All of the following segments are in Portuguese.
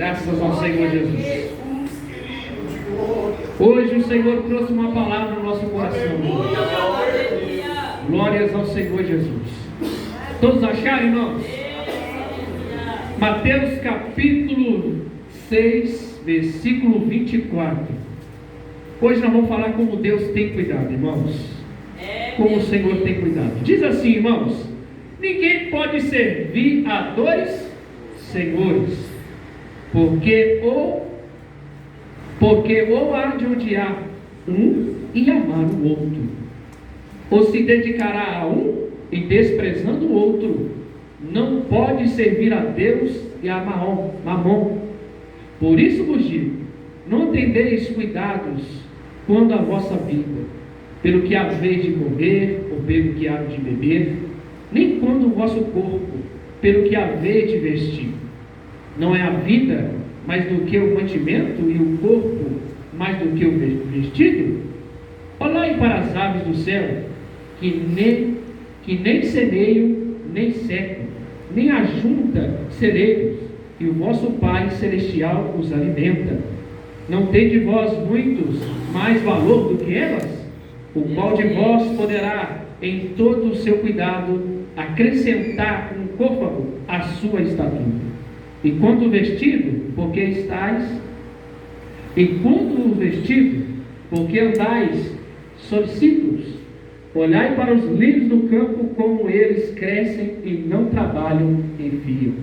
Graças ao Senhor Jesus. Hoje o Senhor trouxe uma palavra no nosso coração. Glórias ao Senhor Jesus. Todos acharam, irmãos? Mateus capítulo 6, versículo 24. Hoje nós vamos falar como Deus tem cuidado, irmãos. Como o Senhor tem cuidado. Diz assim, irmãos: ninguém pode servir a dois senhores, porque ou há de odiar um e amar o outro, ou se dedicará a um e desprezando o outro. Não pode servir a Deus e a Mamon. Por isso vos digo: não tendeis cuidados quando a vossa vida, pelo que haveis de comer ou pelo que há de beber, nem quando o vosso corpo, pelo que haveis de vestir. Não é a vida mais do que o mantimento, e o corpo mais do que o vestido? Olhai para as aves do céu, que nem semeiam, nem secam, nem ajunta celeiros, e o vosso Pai Celestial os alimenta. Não tem de vós muitos mais valor do que elas? O qual de vós poderá, em todo o seu cuidado, acrescentar um côvado à sua estatura? E quando vestido, porque andais solícitos? Olhai para os lírios do campo, como eles crescem e não trabalham em fio.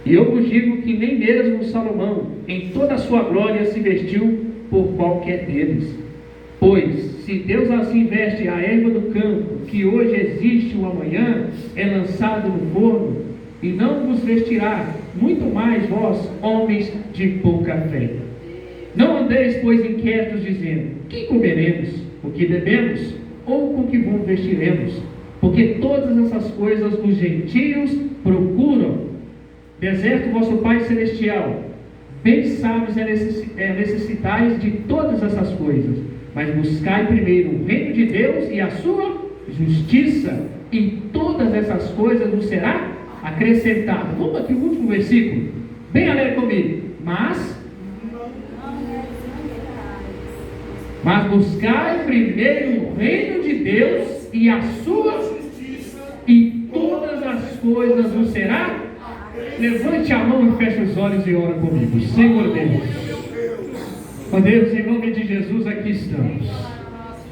E eu vos digo que nem mesmo Salomão, em toda a sua glória, se vestiu por qualquer deles. Pois, se Deus assim veste a erva do campo, que hoje existe o amanhã é lançado no forno, e não vos vestirá muito mais vós, homens de pouca fé. Não andeis, pois, inquietos, dizendo: que comeremos, o que bebemos, ou com que vos vestiremos? Porque todas essas coisas os gentios procuram. Deserto vosso Pai Celestial, bem sabes necessitais de todas essas coisas, mas buscai primeiro o reino de Deus e a sua justiça, e todas essas coisas vos será acrescentada. Vamos aqui o último versículo, bem alegre comigo. Mas buscai primeiro o reino de Deus e a sua justiça, e todas as coisas vos será. Levante a mão e feche os olhos e ora comigo. Senhor Deus, ó Deus, em nome de Jesus, aqui estamos.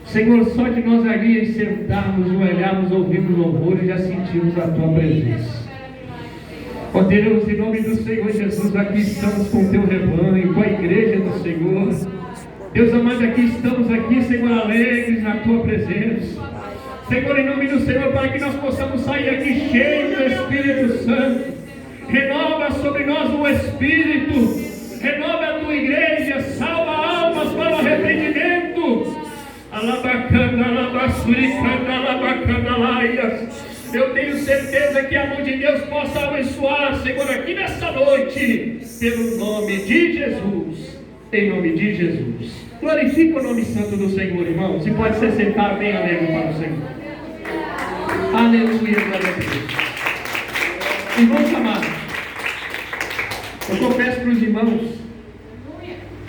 Senhor, só de nós ali sentarmos, joelharmos, ouvirmos louvores, já sentimos a tua presença. Ó Deus, em nome do Senhor Jesus, aqui estamos com o teu rebanho, com a igreja do Senhor. Deus amado, aqui estamos aqui, Senhor, alegres na tua presença. Senhor, em nome do Senhor, para que nós possamos sair aqui cheios do Espírito Santo. Renova sobre nós o Espírito, renova a tua igreja, salva almas para o arrependimento. Alabacanda, alabassuricanda, alabacanda, laias. Eu tenho certeza que a mão de Deus possa abençoar, Senhor, aqui nessa noite, pelo nome de Jesus, em nome de Jesus. Glorifica o nome santo do Senhor, irmãos, e pode se sentar bem alegre para o Senhor. Aleluia, glória a Deus. Irmãos amados, eu confesso para os irmãos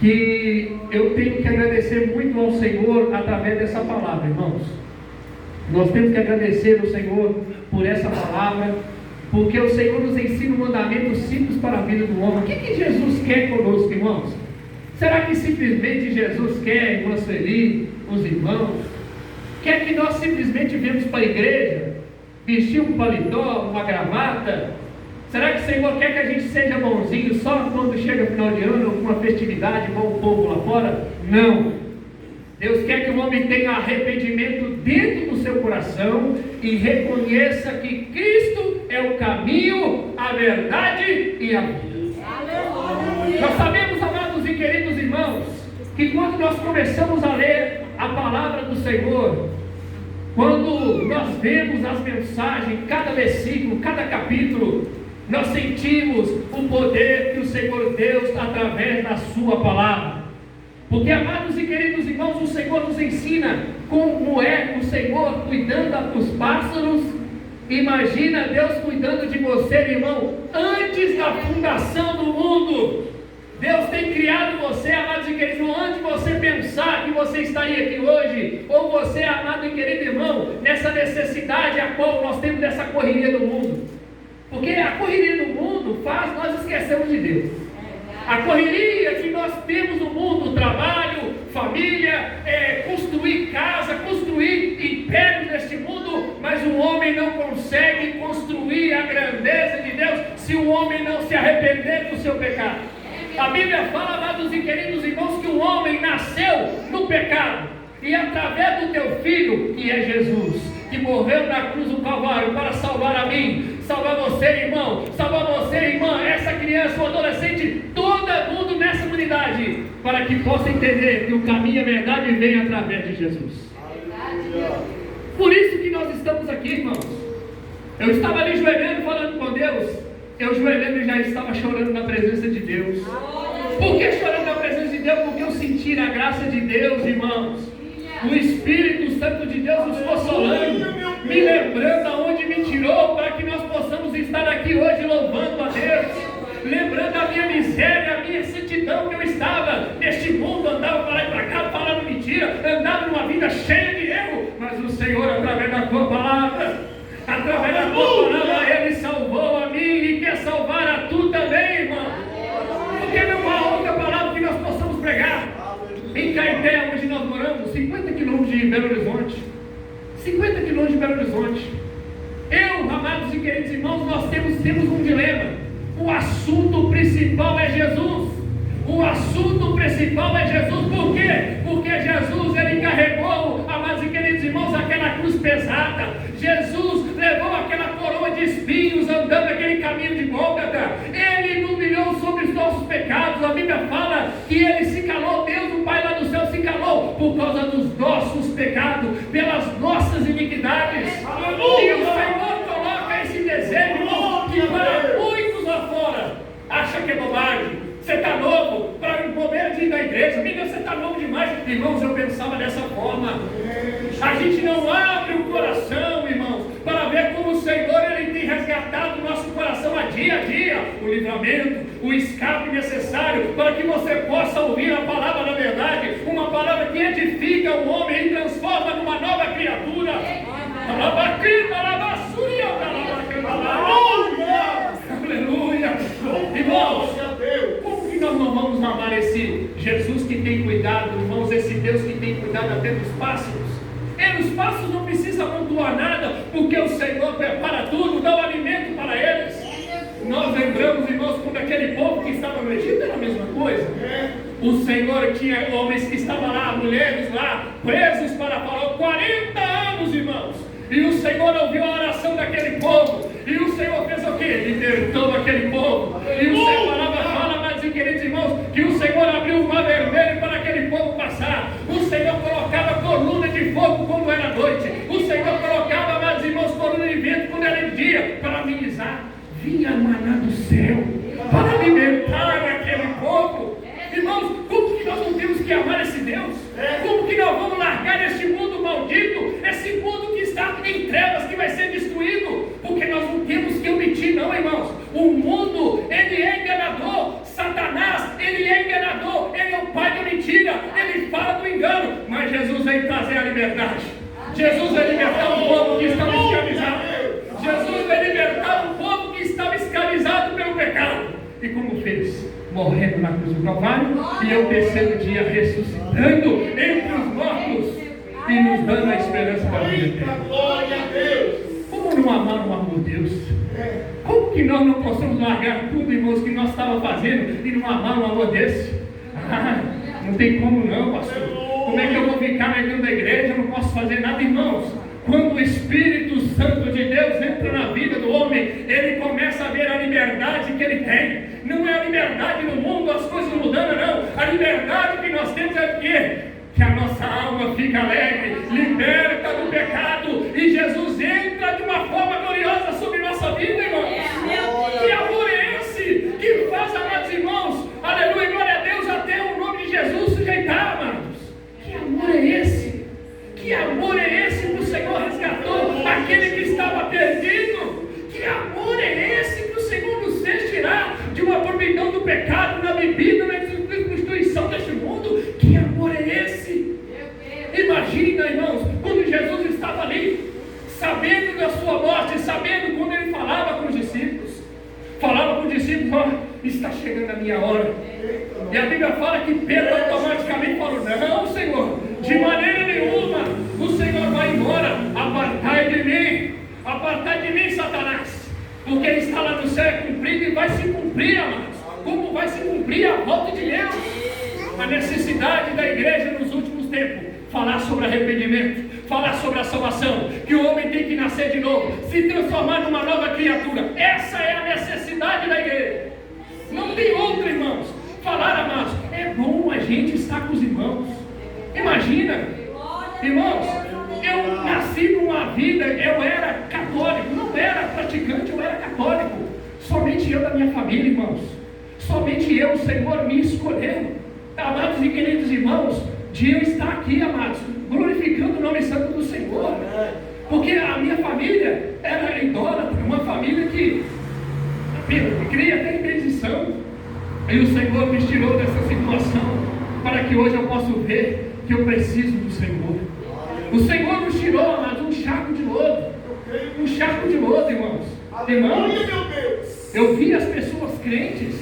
que eu tenho que agradecer muito ao Senhor através dessa palavra, irmãos. Nós temos que agradecer ao Senhor por essa palavra, porque o Senhor nos ensina um mandamento simples para a vida do homem. O que Jesus quer conosco, irmãos? Será que simplesmente Jesus quer, irmã Sueli, os irmãos, quer que nós simplesmente viemos para a igreja, vestir um paletó, uma gravata? Será que o Senhor quer que a gente seja bonzinho só quando chega o final de ano, alguma festividade, igual o povo lá fora? Não. Deus quer que o homem tenha arrependimento dentro do seu coração e reconheça que Cristo é o caminho, a verdade e a vida. Nós sabemos, amados e queridos irmãos, que quando nós começamos a ler a palavra do Senhor, quando nós vemos as mensagens, cada versículo, cada capítulo, nós sentimos o poder que o Senhor Deus através da sua palavra. Porque, amados e queridos irmãos, o Senhor nos ensina como é o Senhor cuidando dos pássaros. Imagina Deus cuidando de você, irmão, antes da fundação do mundo. pensar que você estaria aqui hoje, ou você, amado e querido irmão, nessa necessidade a qual nós temos dessa correria do mundo. Porque a correria do mundo faz nós esquecermos de Deus. A correria que nós temos no mundo, trabalho, família, construir casa, construir impérios neste mundo, mas o homem não consegue construir a grandeza de Deus se o homem não se arrepender do seu pecado. A Bíblia fala, amados e queridos irmãos, que o homem nasceu no pecado, e através do teu Filho, que é Jesus, que morreu na cruz do Calvário para salvar a mim, salvar você, irmão, salvar você, irmã, essa criança, o adolescente, todo mundo nessa unidade, para que possa entender que o caminho e a verdade vem através de Jesus. Por isso que nós estamos aqui, irmãos. Eu estava ali joelhando, falando com Deus. Eu joelhando e já estava chorando na presença de Deus. Por que chorando na presença de Deus? Porque eu senti a graça de Deus, irmãos. O Espírito Santo de Deus nos consolando, me lembrando aonde me tirou, para que nós possamos estar aqui hoje louvando a Deus, lembrando a minha miséria, a minha santidão que eu estava neste mundo, andava para lá e para cá, falando mentira, andava numa vida cheia de erro, mas o Senhor, através da tua palavra, Ele salvou a mim e quer salvar a tu também, irmão. Porque não há outra palavra que nós possamos pregar. Em Caeté, onde nós moramos, 50 quilômetros de Belo Horizonte. 50 quilômetros de Belo Horizonte. Eu, amados e queridos irmãos, nós temos um dilema. O assunto principal é Jesus. O assunto principal é Jesus. Por quê? Porque Jesus, Ele carregou, amados e queridos irmãos, aquela cruz pesada. Jesus levou aquela coroa de espinhos, andando aquele caminho de Gólgota. Ele humilhou sobre os nossos pecados. A Bíblia fala que Ele se calou, Deus, o Pai lá do céu, se calou por causa dos nossos pecados, pelas nossas iniquidades. E o Senhor coloca esse desejo, irmão, que para muitos lá fora acha que é bobagem. Você está novo para o momento de ir na igreja. Menina, você está novo demais. Irmãos, eu pensava dessa forma. A gente não abre o coração, irmãos, para ver como o Senhor, Ele tem resgatado o nosso coração a dia, o livramento, o escape necessário, para que você possa ouvir a palavra da verdade, uma palavra que edifica o homem e transforma numa nova criatura. Aleluia! Irmãos, como que nós não vamos amar esse Jesus que tem cuidado, irmãos, esse Deus que tem cuidado até dos pássaros? Os pássaros não precisam amontoar nada, porque o Senhor prepara tudo, dá o alimento para eles. Nós lembramos, irmãos, quando aquele povo que estava no Egito era a mesma coisa. O Senhor tinha homens que estavam lá, mulheres lá, presos para Faraó, 40 anos, irmãos. E o Senhor ouviu a oração daquele povo. E o Senhor fez o quê? Libertou aquele povo. E o Senhor fala, mas queridos irmãos, que o Senhor abriu o mar vermelho para aquele povo passar. O Senhor colocava coluna de fogo quando era noite. O Senhor colocava, mas irmãos, coluna de vento quando era dia, para amenizar. Vinha maná do céu para alimentar aquele povo. Irmãos, como que nós não temos que amar esse Deus? Como que nós vamos largar este mundo maldito, esse mundo que está em trevas, que vai ser destruído? Porque nós não temos que omitir, não, irmãos. O mundo, ele é enganador. Satanás, ele é enganador. Ele é o pai da mentira. Ele fala do engano. Mas Jesus vem trazer a liberdade. Jesus vai libertar um povo que estava escravizado. Jesus vai libertar um povo que estava escravizado pelo pecado. E como fez? Morrendo na cruz do Calvário, e ao terceiro dia ressuscitando entre os mortos e nos dando a esperança da vida eterna. Como não amar o amor de Deus? Como que nós não possamos largar tudo, irmãos, que nós estávamos fazendo e não amar um amor desse? Não tem como não, pastor. Como é que eu vou ficar dentro da igreja? Eu não posso fazer nada, irmãos. Quando o Espírito Santo de Deus entra na vida do homem, ele começa a ver a liberdade que ele tem. Não é a liberdade no mundo, as coisas mudando, não. A liberdade que nós temos é o quê? Que a nossa alma fica alegre, liberta do pecado, e Jesus entra de uma forma gloriosa sobre nossa vida, irmãos. Que amor é esse que faz, amados irmãos, aleluia, glória a Deus, até o nome de Jesus sujeitar, amados? Que amor é esse? Que amor é esse que o Senhor resgatou aquele que estava perdido? Que amor é esse que o Senhor nos fez tirar de uma providão do pecado, na bebida, na prostituição deste mundo? Que amor é esse? chegando a minha hora. E a Bíblia fala que Pedro automaticamente falou: não, Senhor, de maneira nenhuma o Senhor vai embora. Apartai de mim, Satanás, porque está lá no céu é cumprido e vai se cumprir, amados. Como vai se cumprir a volta de Deus? A necessidade da igreja nos últimos tempos, falar sobre arrependimento, falar sobre a salvação, que o homem tem que nascer de novo, se transformar numa nova criatura. Essa é a necessidade da igreja. Não tem outra, irmãos. Falar, amados, é bom a gente estar com os irmãos. Imagina, irmãos, eu nasci numa vida, eu era católico, não era praticante, eu era católico. Somente eu da minha família, irmãos. Somente eu, o Senhor me escolheu. Amados e queridos irmãos, de eu estar aqui, amados, glorificando o nome santo do Senhor. Porque a minha família era idólatra, uma família que cria até em bendição. E o Senhor me tirou dessa situação, para que hoje eu possa ver que eu preciso do Senhor. O Senhor nos tirou, amados, um charco de lodo. Um charco de lodo, irmãos. Irmãos, eu vi as pessoas crentes,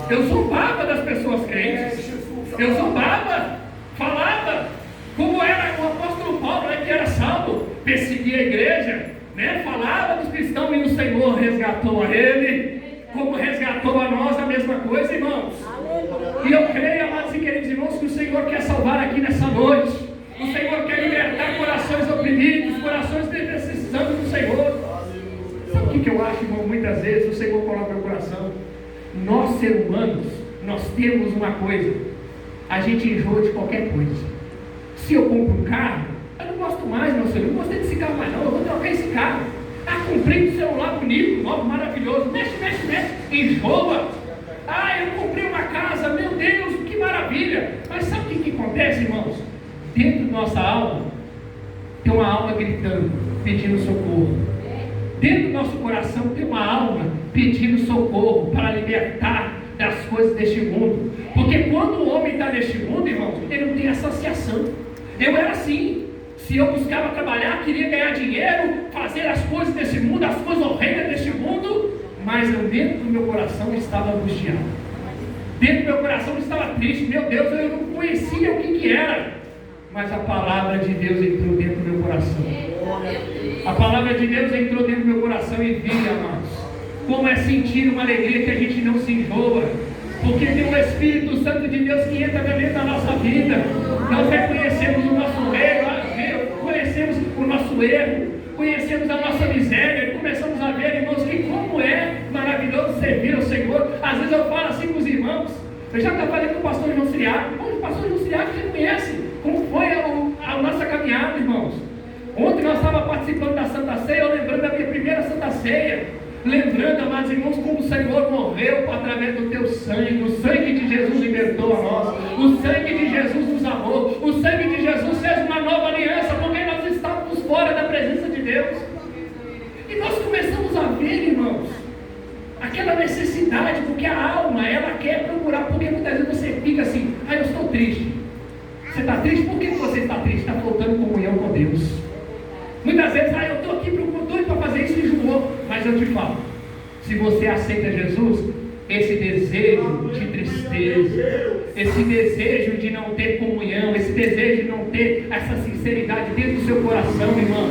eu zombava das pessoas crentes, eu zombava, falava, como era o apóstolo Paulo, que era salvo, perseguia a igreja, falava dos cristãos, e o Senhor resgatou a ele, como resgatou a nós a mesma coisa, irmãos. E eu creio, amados e queridos irmãos, que o Senhor quer salvar aqui nessa noite. O Senhor quer libertar corações oprimidos, corações necessitando do Senhor. Sabe o que eu acho, irmão? Muitas vezes o Senhor coloca no coração. Nós, seres humanos, nós temos uma coisa: a gente enjoa de qualquer coisa. Se eu compro um carro, eu não gosto mais, meu Senhor, eu não gostei desse carro mais não, eu vou trocar esse carro. Comprei um celular bonito, novo, maravilhoso, mexe, enjoa. Eu comprei uma casa, meu Deus, que maravilha. Mas sabe o que acontece, irmãos? Dentro da nossa alma, tem uma alma gritando, pedindo socorro. Dentro do nosso coração tem uma alma pedindo socorro para libertar das coisas deste mundo. Porque quando o homem está neste mundo, irmãos, ele não tem associação. Eu era assim. Se eu buscava trabalhar, queria ganhar dinheiro, fazer as coisas desse mundo, as coisas horrendas deste mundo, mas eu, dentro do meu coração, estava angustiado. Dentro do meu coração estava triste. Meu Deus, eu não conhecia o que era. Mas a palavra de Deus entrou dentro do meu coração. A palavra de Deus entrou dentro do meu coração e vi, amados, como é sentir uma alegria que a gente não se enjoa. Porque tem o Espírito Santo de Deus que entra dentro da nossa vida. Nós reconhecemos o nosso erro, conhecemos o nosso erro, conhecemos a nossa miséria, e começamos a ver, irmãos, que como é maravilhoso servir ao Senhor. Às vezes eu falo assim com os irmãos, eu já falei com o pastor João Siriaco, o pastor João Siriaco já conhece como foi a nossa caminhada, irmãos. Ontem nós estávamos participando da Santa Ceia, eu lembrando da minha primeira Santa Ceia, lembrando, amados irmãos, como o Senhor morreu através do teu sangue. O sangue de Jesus libertou a nós, o sangue de Jesus nos amou, o sangue de Jesus fez uma nova aliança, porque nós estávamos fora da presença de Deus. E nós começamos a ver, irmãos, aquela necessidade, porque a alma, ela quer procurar, porque muitas vezes você fica assim: eu estou triste. Você está triste? Por que você está triste? Está faltando comunhão com Deus. Muitas vezes, eu estou aqui doido para fazer isso e enjoou. Mas eu te falo, se você aceita Jesus, esse desejo de tristeza, esse desejo de não ter comunhão, esse desejo de não ter essa sinceridade dentro do seu coração, irmão,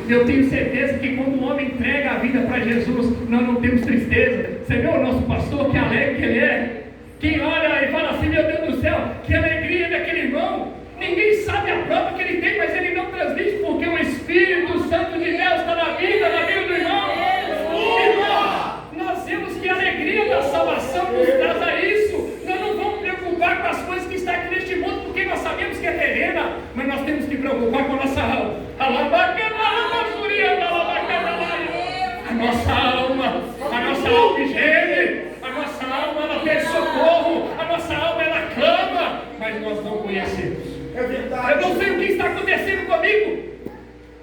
eu tenho certeza que quando o homem entrega a vida para Jesus, nós não temos tristeza. Você vê o nosso pastor, que alegre que ele é? Quem olha e fala assim: meu Deus do céu, que alegria daquele irmão. Ninguém sabe a prova que ele tem, mas ele não transmite, porque o Espírito Santo de Deus está na vida do irmão. Irmão, nós temos que a alegria da salvação nos traz a isso. Nós não vamos preocupar com as coisas que estão aqui neste mundo, porque nós sabemos que é terrena, mas nós temos que preocupar com a nossa alma. A nossa alma geme, a nossa alma ela pede socorro, a nossa alma ela clama, mas nós não conhecemos. Eu não sei o que está acontecendo comigo.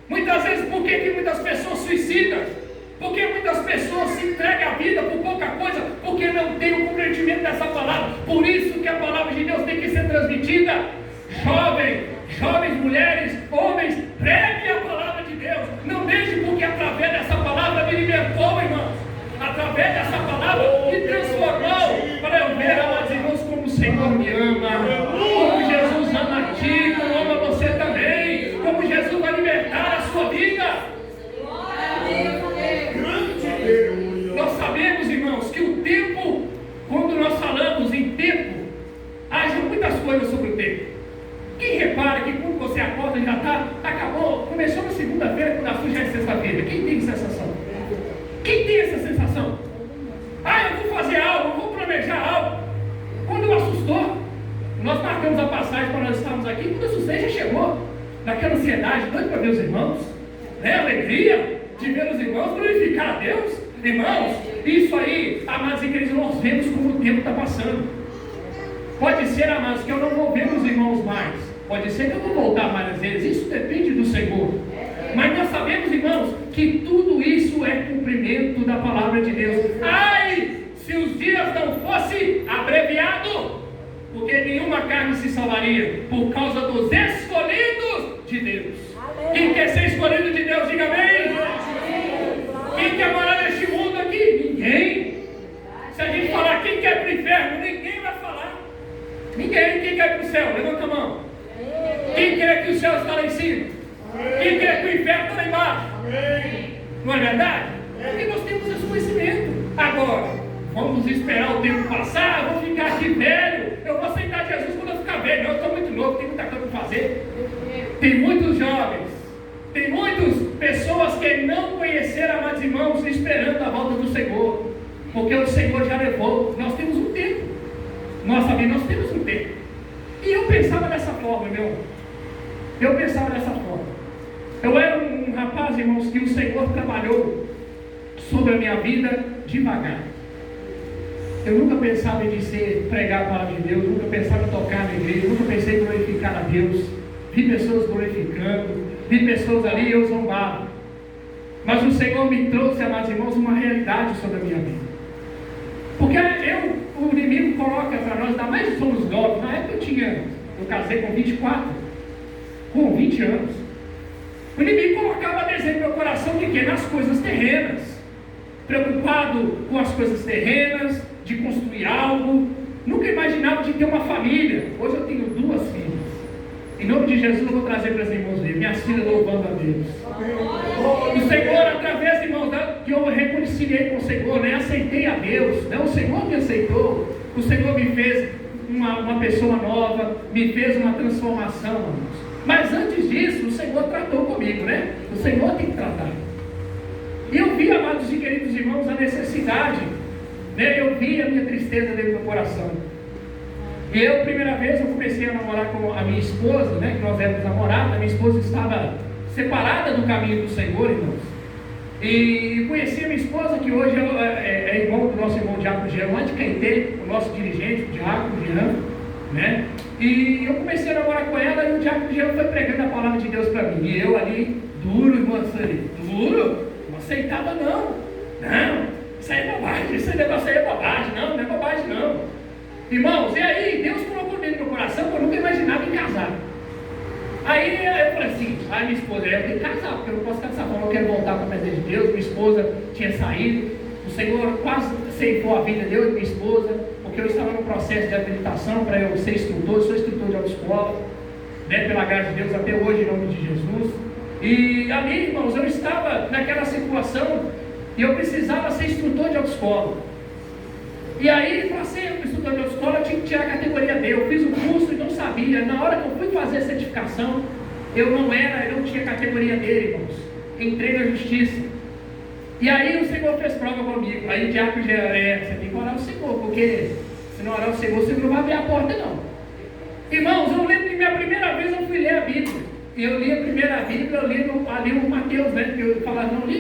Muitas vezes, por que muitas pessoas suicidam? Porque muitas pessoas se entregam a vida por pouca coisa, porque não tem o compreendimento dessa palavra. Por isso que a palavra de Deus tem que ser transmitida. Jovens, mulheres, homens, pregue a palavra de Deus. Não deixe, porque através dessa palavra me libertou, irmãos. Através dessa palavra me transformou, para para eu ver, amados irmãos, como o Senhor me ama, como Jesus ama a ti, como ama você também, como Jesus vai libertar a sua vida. Nós sabemos, irmãos, que o tempo, quando nós falamos em tempo, agem muitas coisas sobre o tempo. Quem repara que quando você acorda já está, acabou, começou na segunda-feira, quando assusta já é sexta-feira. Quem tem essa sensação? Quem tem essa sensação? Eu vou fazer algo, eu vou planejar algo. Quando assustou, nós marcamos a passagem para nós estarmos aqui, quando assustei já chegou, naquela ansiedade, doido para ver os irmãos, né? Alegria de ver os irmãos, glorificar a Deus. Irmãos, isso aí, amados e queridos, nós vemos como o tempo está passando. Pode ser, amados, que eu não vou ver os irmãos mais. Pode ser que eu vou voltar mais vezes. Isso depende do Senhor. Mas nós sabemos, irmãos, que tudo isso é cumprimento da palavra de Deus. Ai, se os dias não fossem abreviados, porque nenhuma carne se salvaria, por causa dos escolhidos de Deus. Quem quer ser escolhido de Deus, diga amém. Quem quer morar neste mundo aqui? Ninguém. Se a gente falar quem quer para o inferno, ninguém vai falar. Ninguém. Quem quer para o céu? Levanta a mão. Quem quer que o céu está lá em cima? Quem quer que o inferno está lá embaixo? Não é verdade? Porque nós temos esse conhecimento. Agora, vamos esperar o tempo passar, vou ficar aqui velho, eu vou aceitar Jesus quando eu ficar velho. Não, eu estou muito novo, tem muita coisa para fazer. Tem muitos jovens, tem muitas pessoas que não conheceram, amados irmãos, esperando a volta do Senhor, porque o Senhor já levou. Nós temos um tempo. Nós sabemos, nós temos um tempo. E eu pensava dessa forma, meu. Eu pensava dessa forma. Eu era um rapaz, irmãos, que o Senhor trabalhou sobre a minha vida devagar. Eu nunca pensava em pregar a palavra de Deus, nunca pensava em tocar na igreja, nunca pensei em glorificar a Deus. Vi pessoas glorificando, vi pessoas ali e eu zombava. Mas o Senhor me trouxe, amados irmãos, uma realidade sobre a minha vida. Porque o inimigo coloca para nós, ainda mais que somos novos. Na época eu casei com 24, com 20 anos. O inimigo colocava desejo no meu coração de quê? Nas coisas terrenas. Preocupado com as coisas terrenas, de construir algo. Nunca imaginava de ter uma família. Hoje eu tenho 2 filhas. Em nome de Jesus eu vou trazer para as irmãos dele, minhas filhas louvando a Deus. O Senhor, através, irmãos, que eu reconciliei com o Senhor, né? Aceitei a Deus, né? O Senhor me aceitou, o Senhor me fez uma pessoa nova, me fez uma transformação, irmãos. Mas antes disso, o Senhor tratou comigo, né? O Senhor tem que tratar. E eu vi, amados e queridos irmãos, a necessidade, né? Eu vi a minha tristeza dentro do meu coração. E eu, primeira vez, eu comecei a namorar com a minha esposa, né? Que nós éramos namorados, a minha esposa estava separada do caminho do Senhor, irmãos. E conheci a minha esposa, que hoje é irmão do nosso irmão Diácono Jean, lá de Caetê, o nosso dirigente, o Diácono Jean, né? E eu comecei a namorar com ela e o Diácono Jean foi pregando a palavra de Deus para mim. E eu ali, duro, irmão, duro, não aceitava não. Não, isso aí é bobagem, esse negócio aí é bobagem, não é bobagem não. Irmãos, e aí Deus colocou dentro do meu coração que eu nunca imaginava em casar. Aí eu falei assim, minha esposa, eu tenho que casar, porque eu não posso casar, eu não quero voltar para a presença de Deus. Minha esposa tinha saído, o Senhor quase ceifou a vida de eu e minha esposa, porque eu estava no processo de habilitação para eu ser instrutor, eu sou instrutor de autoescola, né, pela graça de Deus até hoje, em nome de Jesus. E ali, irmãos, eu estava naquela situação e eu precisava ser instrutor de autoescola. E aí, para ser instrutor de autoescola, eu tinha que tirar a categoria D. Eu fiz o curso e não sabia. Na hora que eu fui fazer a certificação, eu não tinha categoria D, irmãos. Entrei na justiça. E aí o Senhor fez prova comigo. Aí o diácono já você tem que orar o Senhor, porque se não orar o Senhor, você não vai abrir a porta, não. Irmãos, eu lembro que minha primeira vez eu fui ler a Bíblia. E eu li a primeira Bíblia, eu li ali o Mateus, né? Porque eu falava, não, li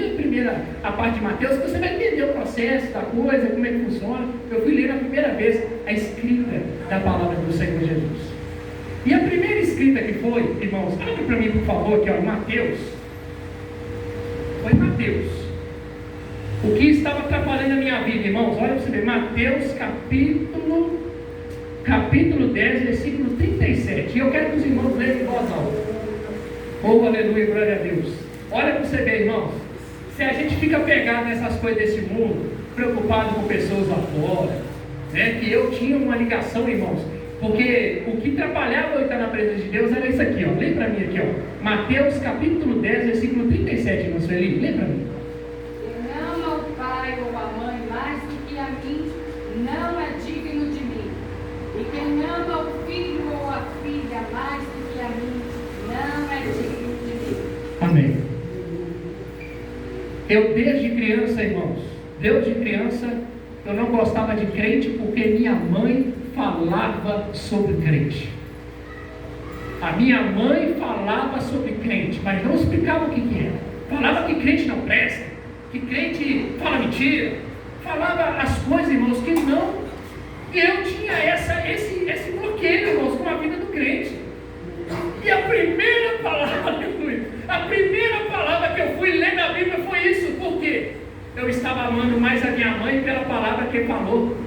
a parte de Mateus, que você vai entender o processo da coisa, como é que funciona. Eu fui ler a primeira vez a escrita da palavra do Senhor Jesus. E a primeira escrita que foi, irmãos, abre para mim, por favor, aqui, ó, Mateus. Foi Mateus. O que estava atrapalhando a minha vida, irmãos? Olha para você ver, Mateus capítulo 10, versículo 37. E eu quero que os irmãos leiam em voz alta. Oh, aleluia, glória a Deus. Olha para você ver, irmãos. Se a gente fica pegado nessas coisas desse mundo, preocupado com pessoas lá fora, né, que eu tinha uma ligação, irmãos, porque o que trabalhava eu estar na presença de Deus era isso aqui, ó. Lê para mim aqui, ó. Mateus capítulo 10, versículo 37, irmão Sueli. Lê para mim. Quem ama o pai ou a mãe mais do que a mim, não é digno de mim. E quem ama o filho ou a filha mais do que a mim, não é digno de mim. Amém. Eu desde criança, irmãos, desde criança, eu não gostava de crente porque minha mãe falava sobre crente. A minha mãe falava sobre crente, mas não explicava o que era. Falava que crente não presta, que crente fala mentira, falava as coisas, irmãos, que não. E eu tinha esse bloqueio, irmãos, com a vida do crente. E a primeira palavra que eu fui ler na Bíblia foi isso. Por quê? Eu estava amando mais a minha mãe pela palavra que falou.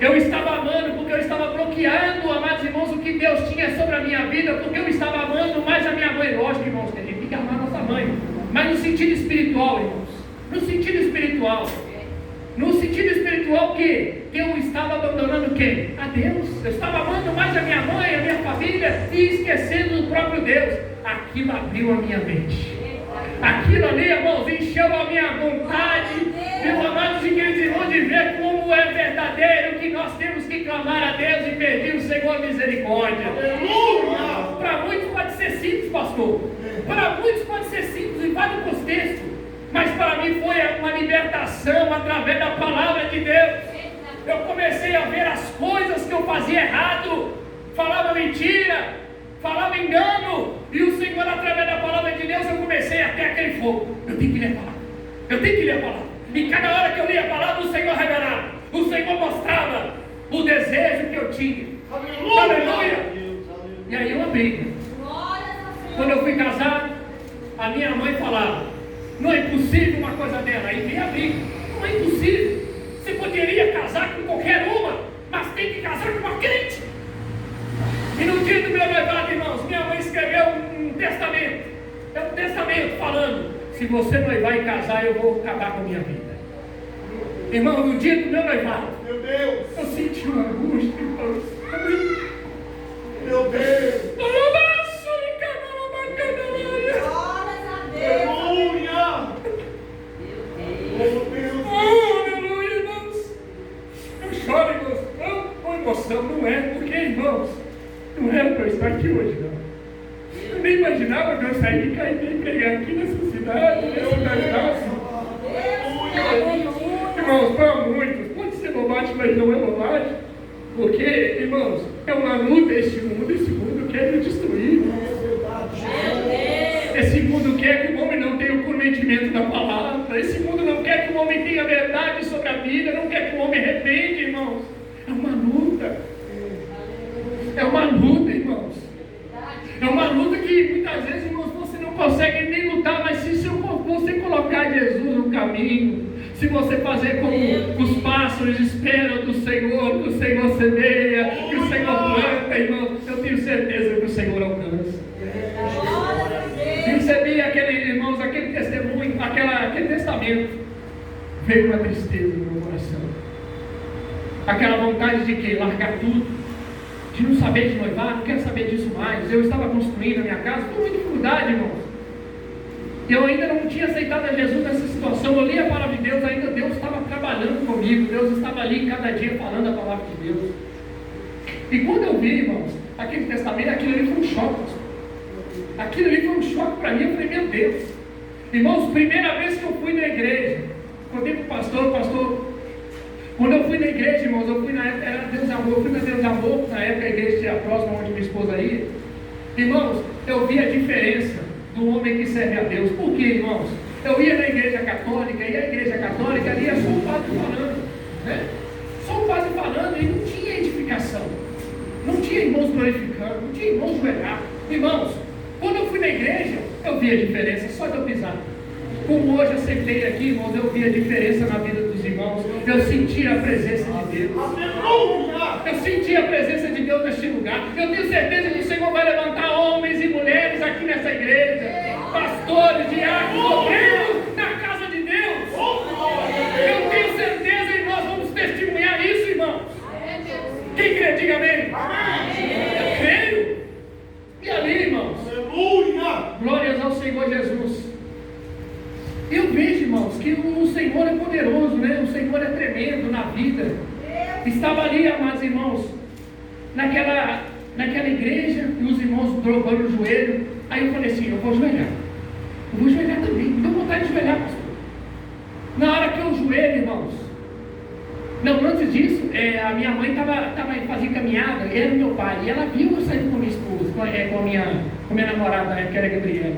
Eu estava amando porque eu estava bloqueando, amados irmãos, o que Deus tinha sobre a minha vida, porque eu estava amando mais a minha mãe. Lógico, irmãos, que a gente tem que amar a nossa mãe, mas no sentido espiritual, irmãos. No sentido espiritual. No sentido espiritual que eu estava abandonando quem? A Deus. Eu estava amando mais a minha mãe, a minha família e esquecendo do próprio Deus. Aquilo abriu a minha mente. Aquilo ali, irmãos, encheu a minha vontade, meus amados e queridos irmãos, de ver como é verdadeiro que nós temos que clamar a Deus e pedir o Senhor misericórdia. Para muitos pode ser simples, pastor. Para muitos pode ser simples em vários contextos. Mas para mim foi uma libertação através da palavra de Deus. Eu comecei a ver as coisas que eu fazia errado, falava mentira, falava engano, e o Senhor, através da palavra de Deus, eu comecei a ter aquele fogo. Eu tenho que ler a palavra, eu tenho que ler a palavra. E cada hora que eu lia a palavra, o Senhor revelava, o Senhor mostrava o desejo que eu tinha. Aleluia! E aí uma briga. Quando eu fui casar, a minha mãe falava: não é impossível uma coisa dela. Aí veio a briga. Não é impossível. Você poderia casar com qualquer uma, mas tem que casar com uma crente. E no dia do meu noivado, irmãos, minha mãe escreveu um testamento. É um testamento falando: se você noivar e casar, eu vou acabar com a minha vida. Irmão, no dia do meu noivado, meu Deus, eu senti uma angústia, irmãos. Meu Deus. Aleluia! Aleluia, irmãos. Eu choro, irmãos, não com emoção, não é, porque, irmãos, não era para eu estar aqui hoje, não. Eu nem imaginava que eu sair de Caetê e pegar aqui nessa cidade, irmãos, para muitos, pode ser bobagem, mas não é bobagem, porque, irmãos, é uma luta esse mundo quer me destruir. Esse mundo quer que o homem não tenha o conhecimento da palavra. Esse mundo não quer que o homem tenha verdade sobre a vida. Não quer que o homem arrepende, irmãos. É uma luta. É uma luta, irmãos. É uma luta que muitas vezes, irmãos, você não consegue nem lutar. Mas se você colocar Jesus no caminho, se você fazer como os pássaros esperam do Senhor, que o Senhor semeia, que o Senhor planta, irmãos, eu tenho certeza que o Senhor alcança. Recebi aquele testemunho, aquele testamento, veio uma tristeza no meu coração, aquela vontade de que largar tudo, de não saber de noivar, não quero saber disso mais. Eu estava construindo a minha casa com muita dificuldade, irmãos. Eu ainda não tinha aceitado a Jesus nessa situação. Eu li a palavra de Deus, ainda Deus estava trabalhando comigo, Deus estava ali cada dia falando a palavra de Deus. E quando eu vi, irmãos, aquele testamento, aquilo ali foi um choque. Aquilo ali foi um choque para mim. Eu falei: meu Deus, irmãos, primeira vez que eu fui na igreja, contei para o pastor, quando eu fui na igreja, irmãos, eu fui na época, era Deus Amor, eu fui na Deus Amor, na época a igreja era próxima onde minha esposa ia. Irmãos, eu vi a diferença do homem que serve a Deus. Por quê, irmãos? Eu ia na igreja católica, e a igreja católica ali é só o padre falando, né? Só o padre falando, e não tinha edificação, não tinha irmãos glorificando, não tinha irmãos joelhar. Irmãos, quando eu fui na igreja, eu vi a diferença só de eu pisar. Como hoje eu sentei aqui, irmãos, eu vi a diferença na vida dos irmãos. Eu senti a presença de Deus. Eu senti a presença de Deus neste lugar. Eu tenho certeza que o Senhor vai levantar homens e mulheres aqui nessa igreja, pastores, diáconos, obreiros, na casa de Deus. Eu tenho certeza, e nós vamos testemunhar isso, irmãos. Quem crê, diga amém. Eu creio. E ali, irmãos, glórias ao Senhor Jesus. Eu vejo, irmãos, que o Senhor é poderoso, né? O Senhor é tremendo na vida. Estava ali, amados irmãos, naquela igreja, e os irmãos dobrando o joelho. Aí eu falei assim, eu vou ajoelhar. Eu vou ajoelhar também. Me deu vontade de ajoelhar, pastor. Na hora que eu ajoelho, irmãos. Não, antes disso, a minha mãe estava fazendo caminhada, e era o meu pai. E ela viu eu saindo com a minha esposa, com a minha namorada, né, que era a Gabriela.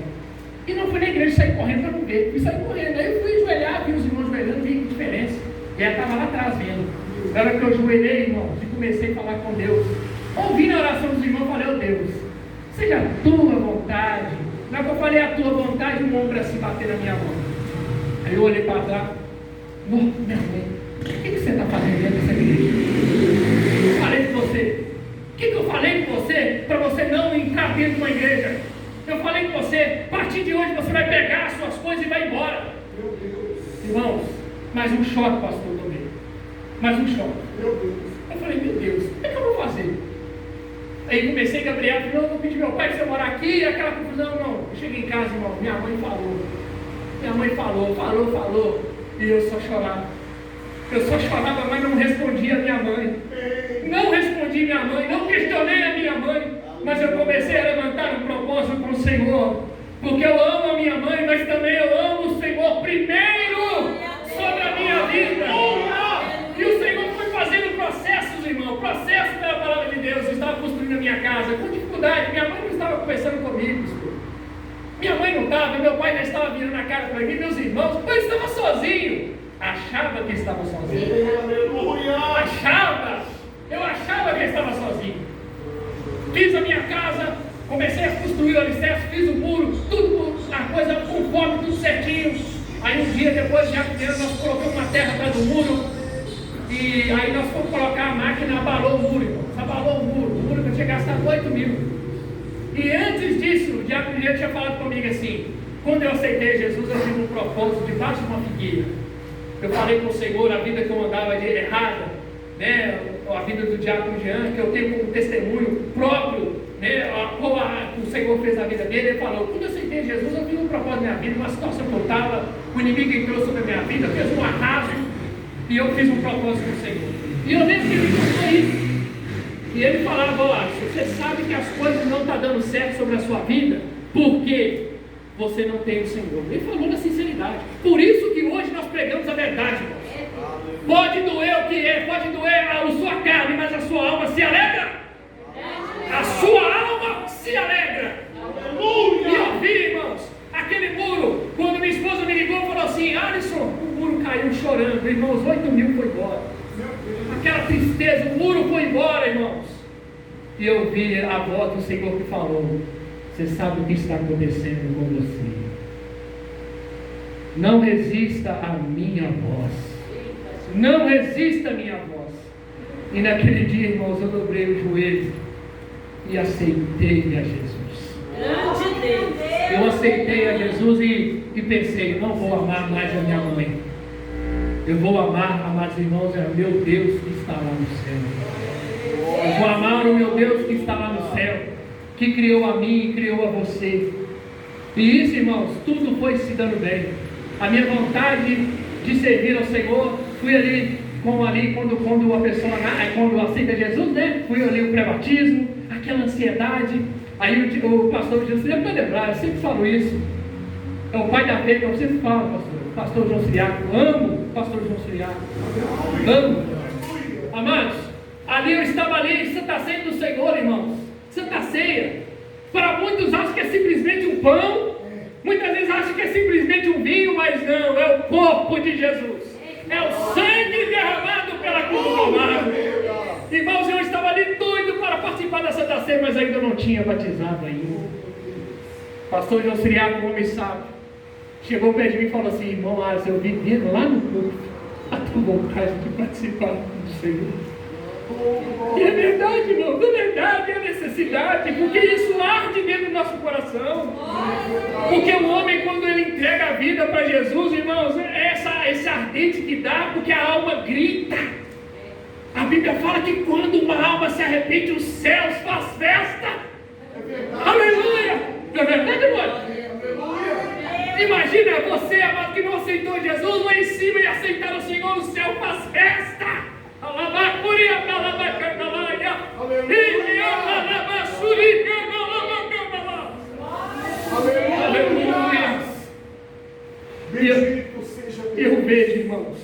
E não fui na igreja sair correndo para não ver. Fui sair correndo. Aí eu fui ajoelhar, vi os irmãos ajoelhando, vi que diferença. E ela estava lá atrás vendo. Na hora que eu ajoelhei, irmãos, e comecei a falar com Deus. Ouvindo a oração dos irmãos, falei, ó Deus, seja a tua vontade. Na hora que eu falei a tua vontade, um ombro assim bater na minha mão. Aí eu olhei para trás. Minha mãe, o que você está fazendo dentro dessa igreja? Eu falei com você. O que eu falei com você para você não entrar dentro de uma igreja? Eu falei com você, a partir de hoje você vai pegar as suas coisas e vai embora. Irmãos, mais um choque, pastor, também. Mais um choque. Eu falei, meu Deus, o que eu vou fazer? Aí comecei, Gabriel, falou, eu vou pedir meu pai para você morar aqui, e aquela confusão, não. Eu cheguei em casa, irmão, minha mãe falou, e eu só chorava. Eu só chorava, mas não respondia a minha mãe. Não respondi minha mãe, não questionei a minha mãe. Mas eu comecei a levantar um propósito com o Senhor, porque eu amo a minha mãe, mas também eu amo o Senhor primeiro sobre a minha vida. E o Senhor foi fazendo processos, irmão, processo pela palavra de Deus. Eu estava construindo a minha casa com dificuldade. Minha mãe não estava conversando comigo, senhor. Minha mãe não estava, meu pai já estava virando a cara para mim, meus irmãos, eu estava sozinho. Achava que estava sozinho. Eu achava que estava sozinho. Fiz a minha casa, comecei a construir o alicerce, fiz o muro, tudo, a coisa conforme, tudo certinho. Aí um dia depois, já primeiro, nós colocamos uma terra atrás do muro, e aí nós fomos colocar a máquina, abalou o muro, irmão. Abalou o muro que eu tinha gastado 8 mil. E antes disso, o diabo tinha falado comigo assim, quando eu aceitei Jesus, eu tive um propósito debaixo de uma figueira. Eu falei com o Senhor a vida que eu andava de errada, né? A vida do diácono Jean, que eu tenho como testemunho próprio, né? O Senhor fez a vida dele. Ele falou, quando eu aceitei Jesus, eu vi um propósito na minha vida, uma situação que eu estava, o inimigo entrou sobre a minha vida, fez um arraso, e eu fiz um propósito com o Senhor. E eu lembro que ele falou isso. E ele falava, ó, você sabe que as coisas não estão dando certo sobre a sua vida, porque você não tem o Senhor. Ele falou na sinceridade. Por isso que hoje nós pregamos a verdade, irmãos. Pode doer o que é, pode doer a sua carne, mas a sua alma se alegra. A sua alma se alegra. E eu vi, irmãos, aquele muro, quando minha esposa me ligou e falou assim, Alisson, o muro caiu chorando, irmãos, 8 mil foi embora. Aquela tristeza, o muro foi embora, irmãos. E eu vi a voz do Senhor que falou, você sabe o que está acontecendo com você. Não resista à minha voz. Não resista à minha voz. E naquele dia, irmãos, eu dobrei o joelho e aceitei a Jesus. Eu aceitei a Jesus e pensei, não vou amar mais a minha mãe. Eu vou amar, amados irmãos, é o meu Deus que está lá no céu. Eu vou amar o meu Deus que está lá no céu, que criou a mim e criou a você. E isso, irmãos, tudo foi se dando bem. A minha vontade de servir ao Senhor, fui ali quando a pessoa, quando aceita Jesus, né? Fui ali o pré-batismo, aquela ansiedade. Aí o pastor Jesus, eu me lembrar, eu sempre falo isso. É o pai da fé que eu sempre falo, pastor João Siriaco. Amo o pastor João Siriaco. Amo. Amados, ali eu estava ali, Santa Ceia do Senhor, irmãos. Santa Ceia. Para muitos acham que é simplesmente um pão. Muitas vezes acham que é simplesmente um vinho, mas não, é o corpo de Jesus. É o sangue derramado pela cruz do Calvário. Irmãos, eu estava ali doido para participar da Santa Ceia, mas ainda não tinha batizado ainda. Pastor João Siriaco, um homem sábio, chegou perto de mim e falou assim, irmão Alisson, eu vi dentro lá no corpo a tua vontade de participar do Senhor. E é verdade, irmão, é verdade, é necessidade, porque isso arde dentro do nosso coração. Porque o homem, quando ele entrega a vida para Jesus, irmãos, esse ardente que dá, porque a alma grita. A Bíblia fala que quando uma alma se arrepende, os céus faz festa. Aleluia! Não é verdade, irmão? Imagina você, amado, que não aceitou Jesus lá em cima e aceitar o Senhor, o céu faz festa. Aleluia! Eu vejo, irmãos,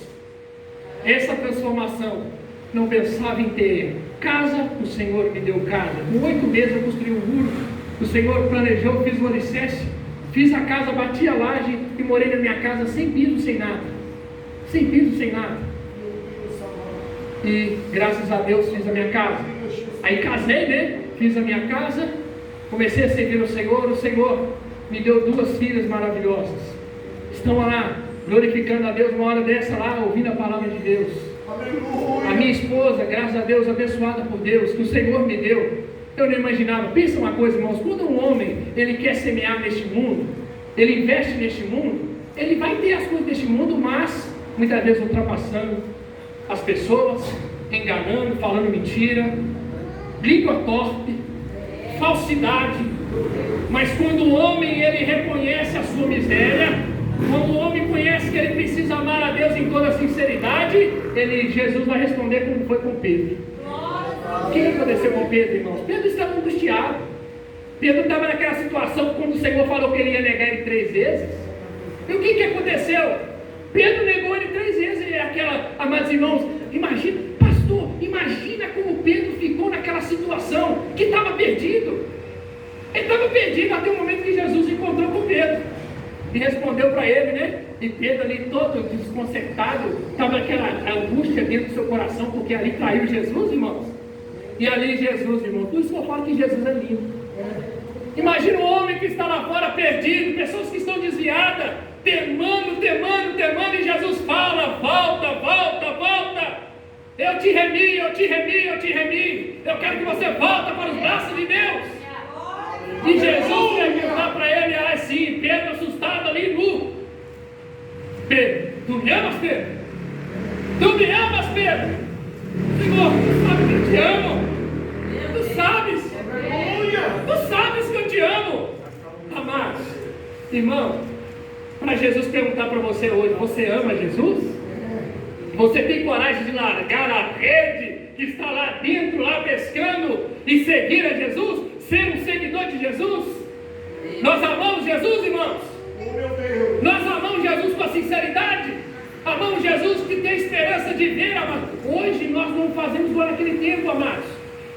essa transformação. Não pensava em ter casa, o Senhor me deu casa. Com 8 meses eu construí um muro. O Senhor planejou, fiz o alicerce, fiz a casa, bati a laje e morei na minha casa sem piso, sem nada. Sem piso, sem nada. E graças a Deus fiz a minha casa. Aí casei, né? Fiz a minha casa, comecei a servir o Senhor me deu 2 filhas maravilhosas. Estão lá, glorificando a Deus, uma hora dessa lá, ouvindo a palavra de Deus. A minha esposa, graças a Deus, abençoada por Deus, que o Senhor me deu. Eu não imaginava. Pensa uma coisa, irmãos, quando um homem, ele quer semear neste mundo, ele investe neste mundo, ele vai ter as coisas deste mundo, mas muitas vezes ultrapassando as pessoas, enganando, falando mentira, língua torpe, falsidade. Mas quando o homem, ele reconhece a sua miséria, quando o homem conhece que ele precisa amar a Deus em toda sinceridade, Jesus vai responder como foi com Pedro. O que aconteceu com Pedro, irmãos? Pedro estava angustiado. Pedro estava naquela situação quando o Senhor falou que ele ia negar ele 3 vezes. E o que aconteceu? Pedro negou ele 3 vezes. Amados irmãos, imagina, pastor, imagina como Pedro ficou naquela situação, que estava perdido. Ele estava perdido até o momento que Jesus encontrou com Pedro e respondeu para ele, né? E Pedro ali todo desconcertado, estava aquela angústia dentro do seu coração, porque ali traiu Jesus, irmãos. E ali Jesus, irmãos, por isso que eu falo que Jesus é lindo. Imagina um homem que está lá fora perdido, pessoas que estão desviadas, temando, e Jesus fala: volta, volta, volta. Eu te remi. Eu quero que você volte para os braços de Deus. E Jesus perguntar para ele assim, Pedro assustado ali nu: Pedro, tu me amas, Pedro? Tu me amas, Pedro? Senhor, tu sabe que eu te amo. Tu sabes que eu te amo. Amados, irmão, para Jesus perguntar para você hoje: você ama Jesus? Você tem coragem de largar a rede que está lá dentro, lá pescando, e seguir a Jesus? Ser um seguidor de Jesus? Nós amamos Jesus, irmãos? Nós amamos Jesus com a sinceridade? Amamos Jesus que tem esperança de ver, amados? Hoje nós não fazemos igual naquele tempo, amados.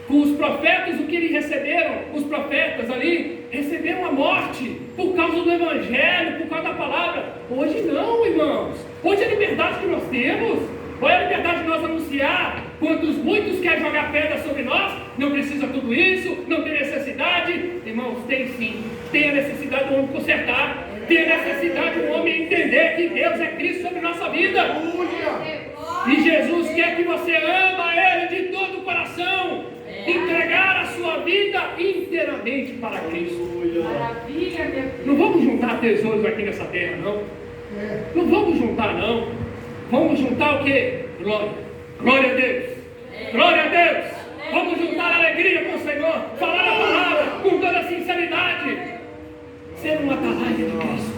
Com os profetas, o que eles receberam? Os profetas ali receberam a morte por causa do Evangelho, por causa da palavra. Hoje não, irmãos. Hoje é a liberdade que nós temos. Olha a liberdade de nós anunciar. Quantos muitos querem jogar pedra sobre nós, não precisa tudo isso, não tem necessidade. Irmãos, tem sim. Tem a necessidade do homem consertar. Tem a necessidade do homem entender que Deus é Cristo sobre nossa vida. E Jesus quer que você ama Ele de todo o coração. Entregar a sua vida inteiramente para Cristo. Maravilha, meu Deus. Não vamos juntar tesouros aqui nessa terra, não. Não vamos juntar, não. Vamos juntar o quê? Glória. Glória a Deus. Glória a Deus. Vamos juntar alegria com o Senhor. Falar a palavra com toda sinceridade. Ser uma atalaia de Cristo.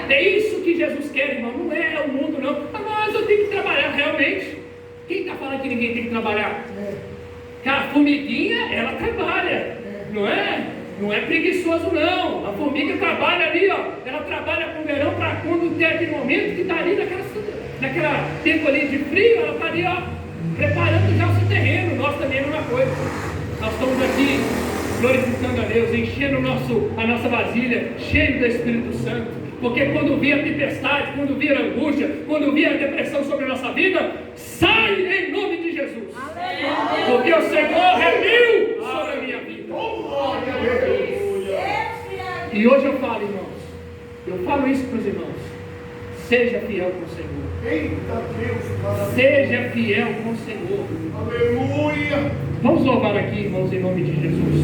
É isso que Jesus quer, irmão. Não é o mundo, não. Mas eu tenho que trabalhar realmente. Quem está falando que ninguém tem que trabalhar? A formiguinha, ela trabalha. Não é preguiçoso, não. A formiga trabalha ali, ó. Ela trabalha com o verão para quando tem aquele momento que está ali naquela tempo ali de frio, ela está ali, ó, preparando já o seu terreno. Nós também é a mesma coisa. Nós estamos aqui glorificando a Deus, enchendo a nossa vasilha, cheio do Espírito Santo. Porque quando vier a tempestade, quando vier a angústia, quando vier a depressão sobre a nossa vida, sai em nome de Jesus. Porque o Senhor remiu sobre a minha vida. E hoje eu falo, irmãos, eu falo isso para os irmãos: seja fiel com o Senhor. Seja fiel com o Senhor. Aleluia. Vamos louvar aqui, irmãos, em nome de Jesus.